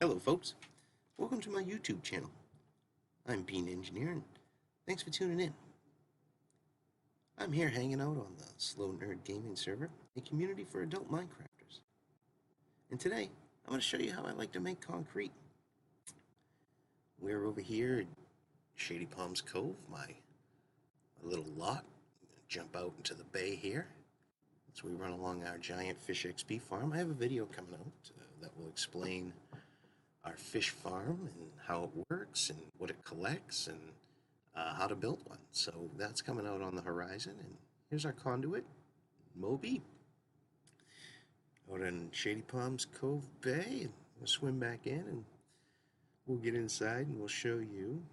Hello folks, welcome to my YouTube channel. I'm Bean Engineer and thanks for tuning in. I'm here hanging out on the Slow Nerd Gaming server, a community for adult Minecrafters. And today, I'm going to show you how I like to make concrete. We're over here at Shady Palms Cove, my little lot. I'm going to jump out into the bay here as we run along our giant fish XP farm. I have a video coming out that will explain our fish farm and how it works and what it collects and how to build one. So that's coming out on the horizon. And here's our conduit, Moby, out in Shady Palms Cove Bay. We'll swim back in and we'll get inside and we'll show you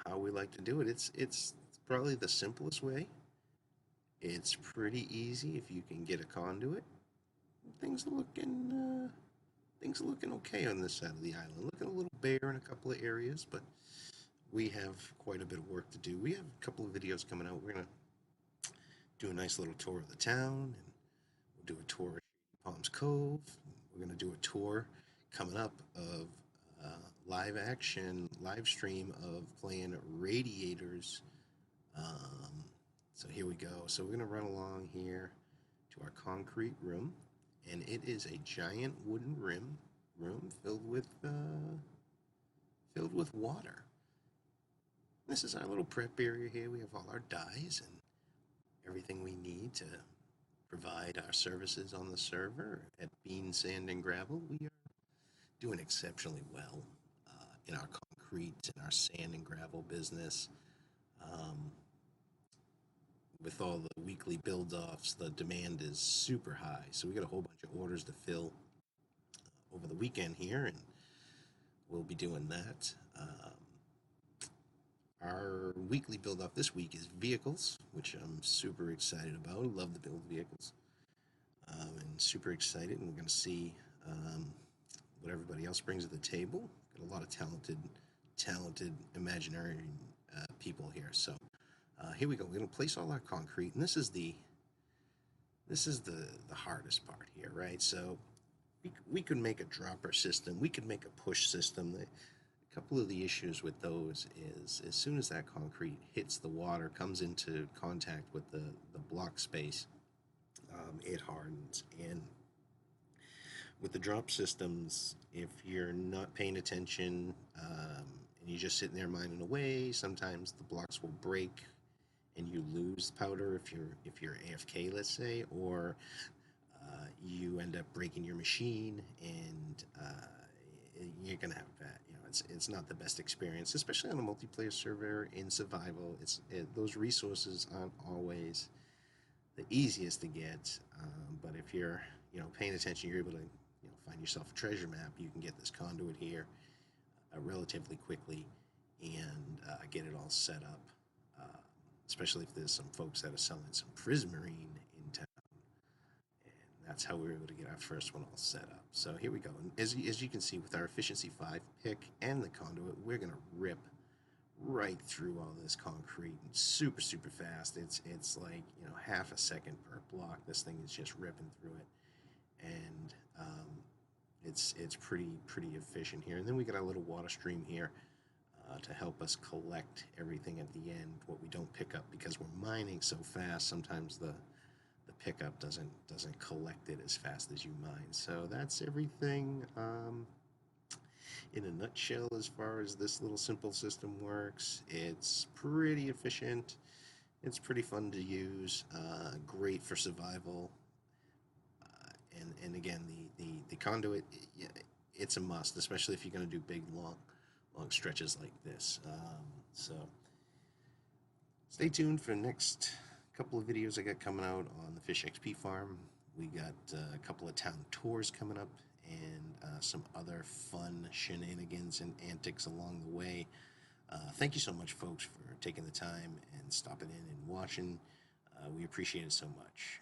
how we like to do it. It's probably the simplest way. It's pretty easy if you can get a conduit. Things are looking okay on this side of the island. Looking a little bare in a couple of areas, but we have quite a bit of work to do. We have a couple of videos coming out. We're going to do a nice little tour of the town, and we'll do a tour of Palms Cove. We're going to do a tour coming up of live stream of playing Radiators. So here we go. So we're going to run along here to our concrete room. And it is a giant wooden room filled with water. This is our little prep area here. We have all our dyes and everything we need to provide our services on the server. At Bean Sand and Gravel, we are doing exceptionally well in our concrete and our sand and gravel business. With all the weekly build-offs, the demand is super high. So we got a whole bunch of orders to fill over the weekend here, and we'll be doing that. Our weekly build-off this week is vehicles, which I'm super excited about. I love to build vehicles. And super excited, and we're going to see what everybody else brings to the table. Got a lot of talented imaginary people here. So here we go. We're going to place all our concrete, and this is the hardest part here, right? So we could make a dropper system. We could make a push system. A couple of the issues with those is as soon as that concrete hits the water, comes into contact with the block space, it hardens. And with the drop systems, if you're not paying attention and you're just sitting there mining away, sometimes the blocks will break and you lose powder if you're AFK, let's say, or you end up breaking your machine, and you're gonna have that. It's not the best experience, especially on a multiplayer server in survival. Those resources aren't always the easiest to get, but if you're paying attention, you're able to find yourself a treasure map. You can get this conduit here relatively quickly and get it all set up. Especially if there's some folks that are selling some prismarine in town. And that's how we were able to get our first one all set up. So here we go. And as you can see, with our Efficiency 5 pick and the conduit, we're going to rip right through all this concrete super fast. It's like half a second per block. This thing is just ripping through it, and it's pretty efficient here. And then we got our little water stream here to help us collect everything at the end. What we don't pick up because we're mining so fast, sometimes the pickup doesn't collect it as fast as you mine. So that's everything in a nutshell as far as this little simple system works. It's pretty efficient. It's pretty fun to use. Great for survival. And again, the conduit, it's a must, especially if you're going to do big long stretches like this. So stay tuned for the next couple of videos I got coming out on the Fish XP farm. We got a couple of town tours coming up and some other fun shenanigans and antics along the way. Thank you so much, folks, for taking the time and stopping in and watching. We appreciate it so much.